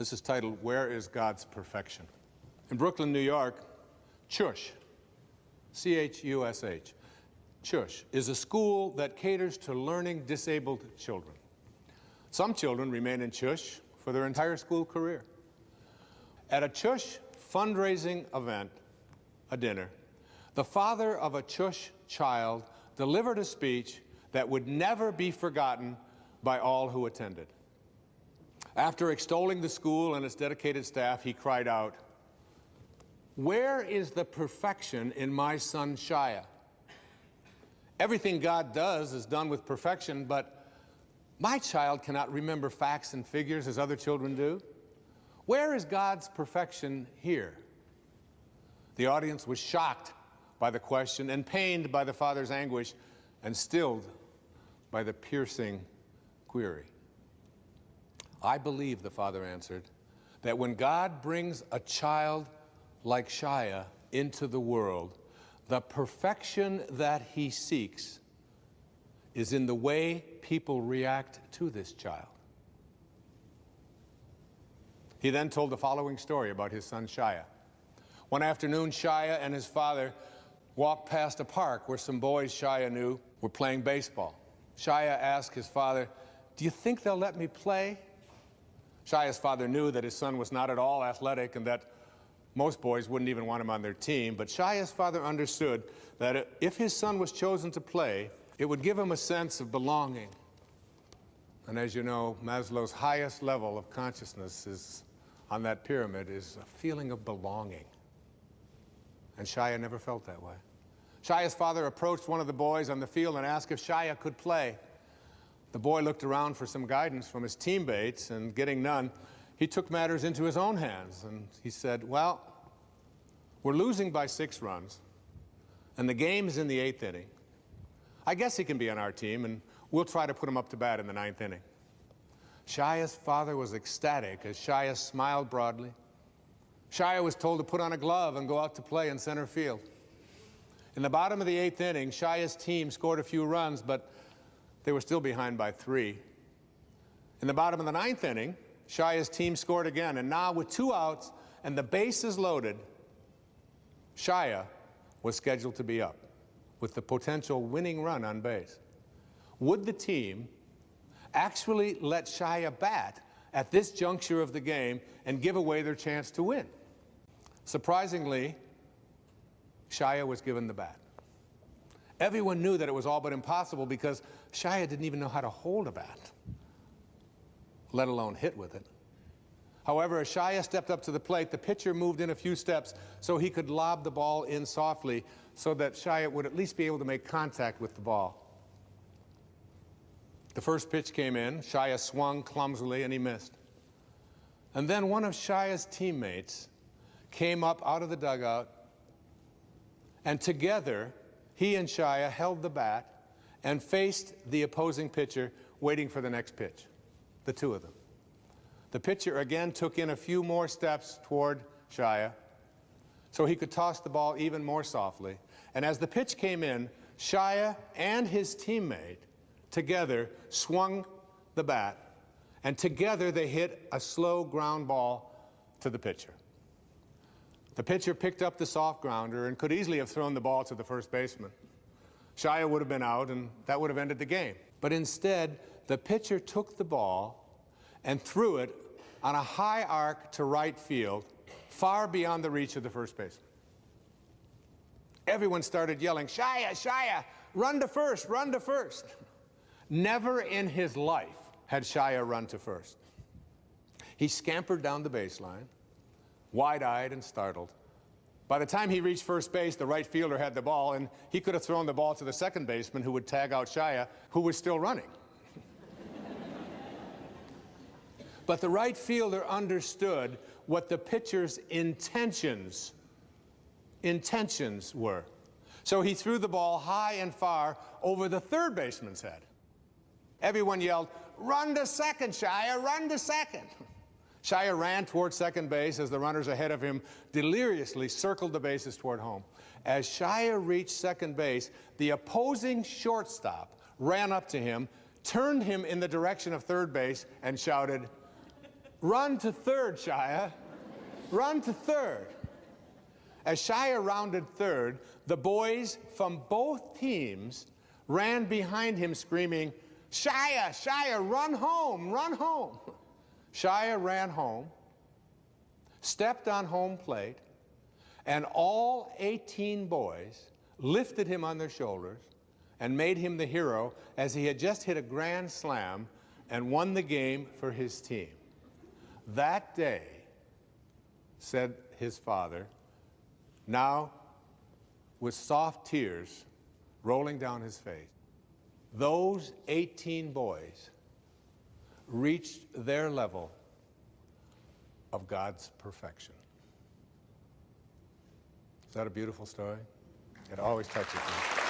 This is titled, Where is God's Perfection? In Brooklyn, New York, CHUSH, C-H-U-S-H, CHUSH is a school that caters to learning disabled children. Some children remain in CHUSH for their entire school career. At a CHUSH fundraising event, a dinner, the father of a CHUSH child delivered a speech that would never be forgotten by all who attended. After extolling the school and its dedicated staff, he cried out, "Where is the perfection in my son Shia? Everything God does is done with perfection, but my child cannot remember facts and figures as other children do. Where is God's perfection here?" The audience was shocked by the question and pained by the father's anguish and stilled by the piercing query. "I believe," the father answered, "that when God brings a child like Shia into the world, the perfection that he seeks is in the way people react to this child." He then told the following story about his son Shia. One afternoon, Shia and his father walked past a park where some boys Shia knew were playing baseball. Shia asked his father, "Do you think they'll let me play?" Shia's father knew that his son was not at all athletic and that most boys wouldn't even want him on their team, but Shia's father understood that if his son was chosen to play, it would give him a sense of belonging. And as you know, Maslow's highest level of consciousness is on that pyramid is a feeling of belonging. And Shia never felt that way. Shia's father approached one of the boys on the field and asked if Shia could play. The boy looked around for some guidance from his teammates, and getting none, he took matters into his own hands, and he said, "Well, we're losing by 6 runs, and the game is in the 8th inning. I guess he can be on our team, and we'll try to put him up to bat in the 9th inning." Shia's father was ecstatic as Shia smiled broadly. Shia was told to put on a glove and go out to play in center field. In the bottom of the 8th inning, Shia's team scored a few runs, but they were still behind by 3. In the bottom of the 9th inning, Shia's team scored again, and now with 2 outs and the bases loaded, Shia was scheduled to be up with the potential winning run on base. Would the team actually let Shia bat at this juncture of the game and give away their chance to win? Surprisingly, Shia was given the bat. Everyone knew that it was all but impossible because Shia didn't even know how to hold a bat, let alone hit with it. However, as Shia stepped up to the plate, the pitcher moved in a few steps so he could lob the ball in softly so that Shia would at least be able to make contact with the ball. The first pitch came in, Shia swung clumsily and he missed. And then one of Shia's teammates came up out of the dugout, and together he and Shia held the bat and faced the opposing pitcher, waiting for the next pitch, the two of them. The pitcher again took in a few more steps toward Shia so he could toss the ball even more softly. And as the pitch came in, Shia and his teammate together swung the bat, and together they hit a slow ground ball to the pitcher. The pitcher picked up the soft grounder and could easily have thrown the ball to the first baseman. Shia would have been out, and that would have ended the game. But instead, the pitcher took the ball and threw it on a high arc to right field, far beyond the reach of the first baseman. Everyone started yelling, "Shia, Shia, run to first, run to first." Never in his life had Shia run to first. He scampered down the baseline, wide-eyed and startled. By the time he reached first base, the right fielder had the ball, and he could have thrown the ball to the second baseman, who would tag out Shia, who was still running. But the right fielder understood what the pitcher's intentions were. So he threw the ball high and far over the third baseman's head. Everyone yelled, "Run to second, Shia, run to second." Shia ran toward second base as the runners ahead of him deliriously circled the bases toward home. As Shia reached second base, the opposing shortstop ran up to him, turned him in the direction of third base, and shouted, Run to third, Shia. Run to third. As Shia rounded third, the boys from both teams ran behind him screaming, Shia, Shia, run home, run home. Shia ran home, stepped on home plate, and all 18 boys lifted him on their shoulders and made him the hero as he had just hit a grand slam and won the game for his team. That day, said his father, now with soft tears rolling down his face, those 18 boys reached their level of God's perfection. Is that a beautiful story? It always touches me.